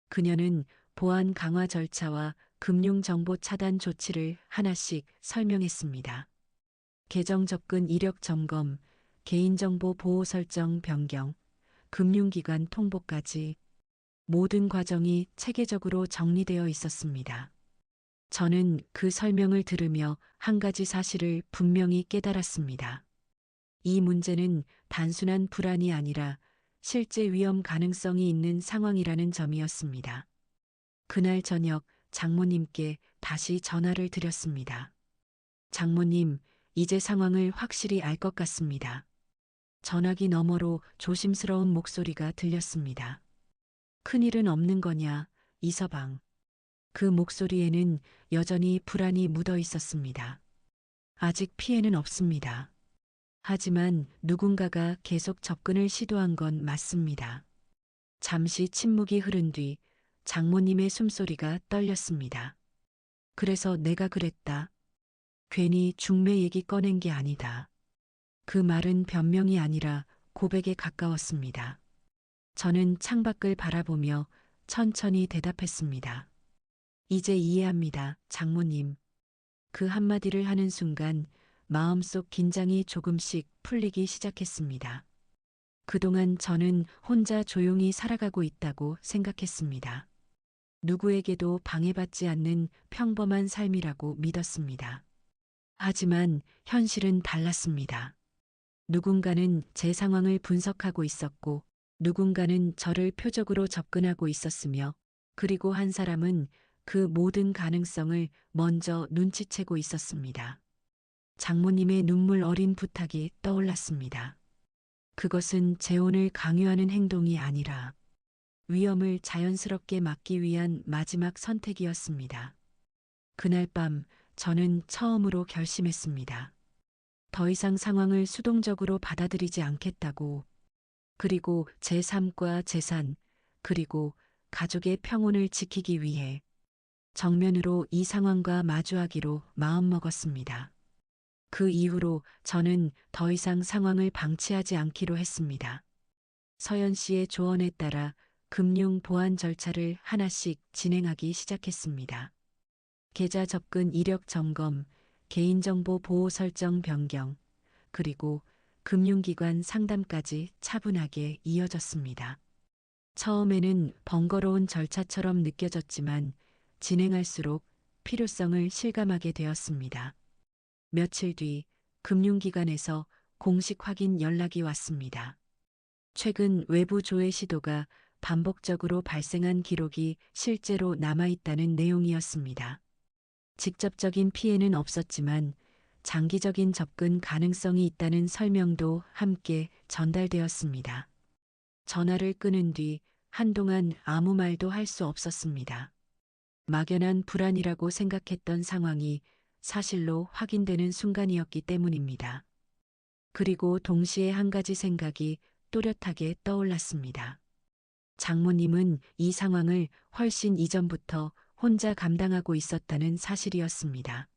그녀는 보안 강화 절차와 금융정보 차단 조치를 하나씩 설명했습니다. 계정 접근 이력 점검, 개인정보 보호 설정 변경, 금융기관 통보까지 모든 과정이 체계적으로 정리되어 있었습니다. 저는 그 설명을 들으며 한 가지 사실을 분명히 깨달았습니다. 이 문제는 단순한 불안이 아니라 실제 위험 가능성이 있는 상황이라는 점이었습니다. 그날 저녁 장모님께 다시 전화를 드렸습니다. 장모님, 이제 상황을 확실히 알 것 같습니다. 전화기 너머로 조심스러운 목소리가 들렸습니다. 큰일은 없는 거냐, 이서방. 그 목소리에는 여전히 불안이 묻어 있었습니다. 아직 피해는 없습니다. 하지만 누군가가 계속 접근을 시도한 건 맞습니다. 잠시 침묵이 흐른 뒤 장모님의 숨소리가 떨렸습니다. 그래서 내가 그랬다. 괜히 중매 얘기 꺼낸 게 아니다. 그 말은 변명이 아니라 고백에 가까웠습니다. 저는 창밖을 바라보며 천천히 대답했습니다. 이제 이해합니다, 장모님. 그 한마디를 하는 순간 마음속 긴장이 조금씩 풀리기 시작했습니다. 그동안 저는 혼자 조용히 살아가고 있다고 생각했습니다. 누구에게도 방해받지 않는 평범한 삶이라고 믿었습니다. 하지만 현실은 달랐습니다. 누군가는 제 상황을 분석하고 있었고, 누군가는 저를 표적으로 접근하고 있었으며, 그리고 한 사람은 그 모든 가능성을 먼저 눈치채고 있었습니다. 장모님의 눈물 어린 부탁이 떠올랐습니다. 그것은 재혼을 강요하는 행동이 아니라 위험을 자연스럽게 막기 위한 마지막 선택이었습니다. 그날 밤 저는 처음으로 결심했습니다. 더 이상 상황을 수동적으로 받아들이지 않겠다고. 그리고 제 삶과 재산, 그리고 가족의 평온을 지키기 위해 정면으로 이 상황과 마주하기로 마음먹었습니다. 그 이후로 저는 더 이상 상황을 방치하지 않기로 했습니다. 서연 씨의 조언에 따라 금융 보안 절차를 하나씩 진행하기 시작했습니다. 계좌 접근 이력 점검, 개인정보 보호 설정 변경, 그리고 금융기관 상담까지 차분하게 이어졌습니다. 처음에는 번거로운 절차처럼 느껴졌지만 진행할수록 필요성을 실감하게 되었습니다. 며칠 뒤 금융기관에서 공식 확인 연락이 왔습니다. 최근 외부 조회 시도가 반복적으로 발생한 기록이 실제로 남아있다는 내용이었습니다. 직접적인 피해는 없었지만 장기적인 접근 가능성이 있다는 설명도 함께 전달되었습니다. 전화를 끊은 뒤 한동안 아무 말도 할 수 없었습니다. 막연한 불안이라고 생각했던 상황이 사실로 확인되는 순간이었기 때문입니다. 그리고 동시에 한 가지 생각이 또렷하게 떠올랐습니다. 장모님은 이 상황을 훨씬 이전부터 혼자 감당하고 있었다는 사실이었습니다.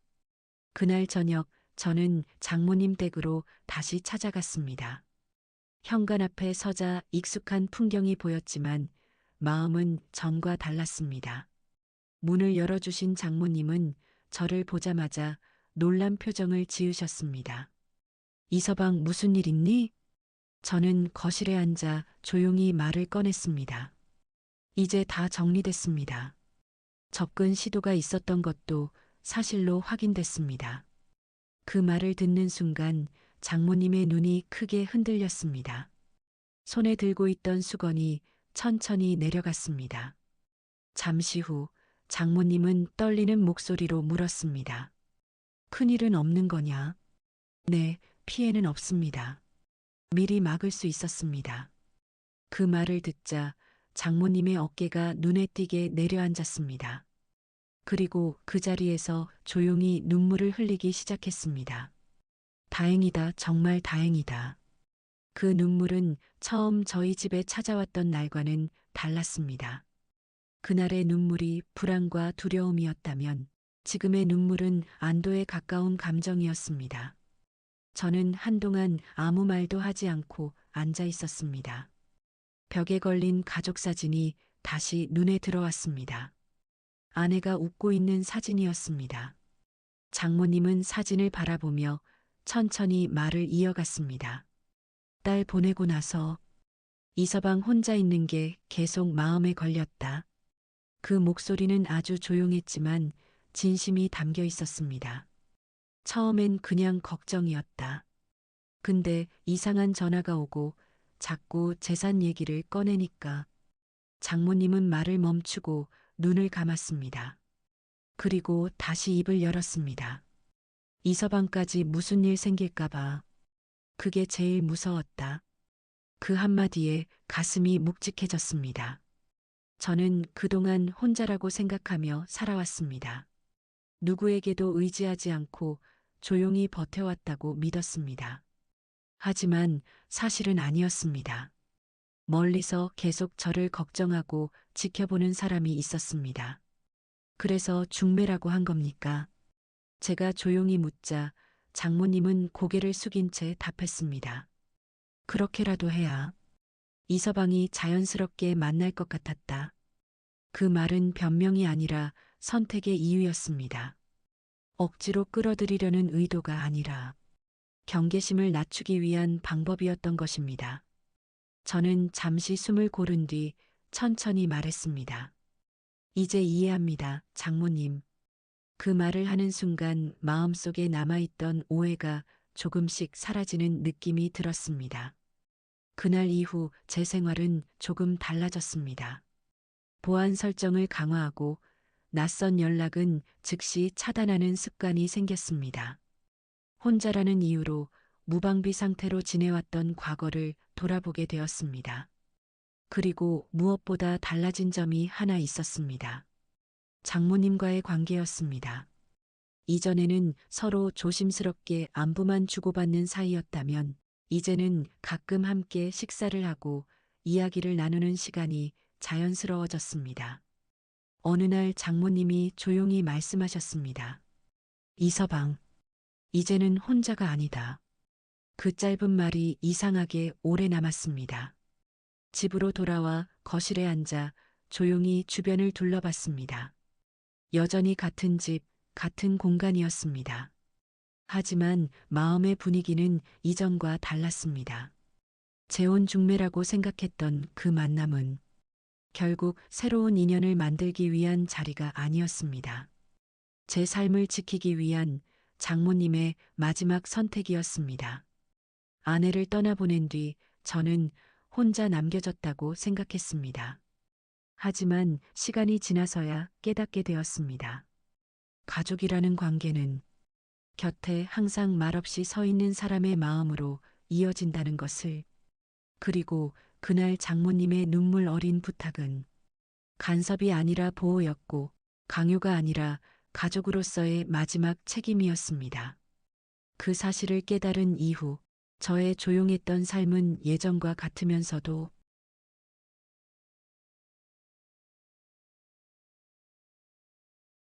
그날 저녁 저는 장모님 댁으로 다시 찾아갔습니다. 현관 앞에 서자 익숙한 풍경이 보였지만 마음은 전과 달랐습니다. 문을 열어주신 장모님은 저를 보자마자 놀란 표정을 지으셨습니다. 이서방 무슨 일 있니? 저는 거실에 앉아 조용히 말을 꺼냈습니다. 이제 다 정리됐습니다. 접근 시도가 있었던 것도 사실로 확인됐습니다. 그 말을 듣는 순간 장모님의 눈이 크게 흔들렸습니다. 손에 들고 있던 수건이 천천히 내려갔습니다. 잠시 후 장모님은 떨리는 목소리로 물었습니다. 큰일은 없는 거냐? 네, 피해는 없습니다. 미리 막을 수 있었습니다. 그 말을 듣자 장모님의 어깨가 눈에 띄게 내려앉았습니다. 그리고 그 자리에서 조용히 눈물을 흘리기 시작했습니다. 다행이다, 정말 다행이다. 그 눈물은 처음 저희 집에 찾아왔던 날과는 달랐습니다. 그날의 눈물이 불안과 두려움이었다면 지금의 눈물은 안도에 가까운 감정이었습니다. 저는 한동안 아무 말도 하지 않고 앉아 있었습니다. 벽에 걸린 가족 사진이 다시 눈에 들어왔습니다. 아내가 웃고 있는 사진이었습니다. 장모님은 사진을 바라보며 천천히 말을 이어갔습니다. 딸 보내고 나서 이서방 혼자 있는 게 계속 마음에 걸렸다. 그 목소리는 아주 조용했지만 진심이 담겨 있었습니다. 처음엔 그냥 걱정이었다. 근데 이상한 전화가 오고 자꾸 재산 얘기를 꺼내니까 장모님은 말을 멈추고 눈을 감았습니다. 그리고 다시 입을 열었습니다. 이서방까지 무슨 일 생길까봐. 그게 제일 무서웠다. 그 한마디에 가슴이 묵직해졌습니다. 저는 그동안 혼자라고 생각하며 살아왔습니다. 누구에게도 의지하지 않고 조용히 버텨왔다고 믿었습니다. 하지만 사실은 아니었습니다. 멀리서 계속 저를 걱정하고 지켜보는 사람이 있었습니다. 그래서 중매라고 한 겁니까? 제가 조용히 묻자 장모님은 고개를 숙인 채 답했습니다. 그렇게라도 해야 이서방이 자연스럽게 만날 것 같았다. 그 말은 변명이 아니라 선택의 이유였습니다. 억지로 끌어들이려는 의도가 아니라 경계심을 낮추기 위한 방법이었던 것입니다. 저는 잠시 숨을 고른 뒤 천천히 말했습니다. 이제 이해합니다, 장모님. 그 말을 하는 순간 마음속에 남아있던 오해가 조금씩 사라지는 느낌이 들었습니다. 그날 이후 제 생활은 조금 달라졌습니다. 보안 설정을 강화하고 낯선 연락은 즉시 차단하는 습관이 생겼습니다. 혼자라는 이유로 무방비 상태로 지내왔던 과거를 돌아보게 되었습니다. 그리고 무엇보다 달라진 점이 하나 있었습니다. 장모님과의 관계였습니다. 이전에는 서로 조심스럽게 안부만 주고받는 사이였다면 이제는 가끔 함께 식사를 하고 이야기를 나누는 시간이 자연스러워졌습니다. 어느 날 장모님이 조용히 말씀하셨습니다. 이서방, 이제는 혼자가 아니다. 그 짧은 말이 이상하게 오래 남았습니다. 집으로 돌아와 거실에 앉아 조용히 주변을 둘러봤습니다. 여전히 같은 집, 같은 공간이었습니다. 하지만 마음의 분위기는 이전과 달랐습니다. 재혼중매라고 생각했던 그 만남은 결국 새로운 인연을 만들기 위한 자리가 아니었습니다. 제 삶을 지키기 위한 장모님의 마지막 선택이었습니다. 아내를 떠나보낸 뒤 저는 혼자 남겨졌다고 생각했습니다. 하지만 시간이 지나서야 깨닫게 되었습니다. 가족이라는 관계는 곁에 항상 말없이 서 있는 사람의 마음으로 이어진다는 것을, 그리고 그날 장모님의 눈물 어린 부탁은 간섭이 아니라 보호였고 강요가 아니라 가족으로서의 마지막 책임이었습니다. 그 사실을 깨달은 이후 저의 조용했던 삶은 예전과 같으면서도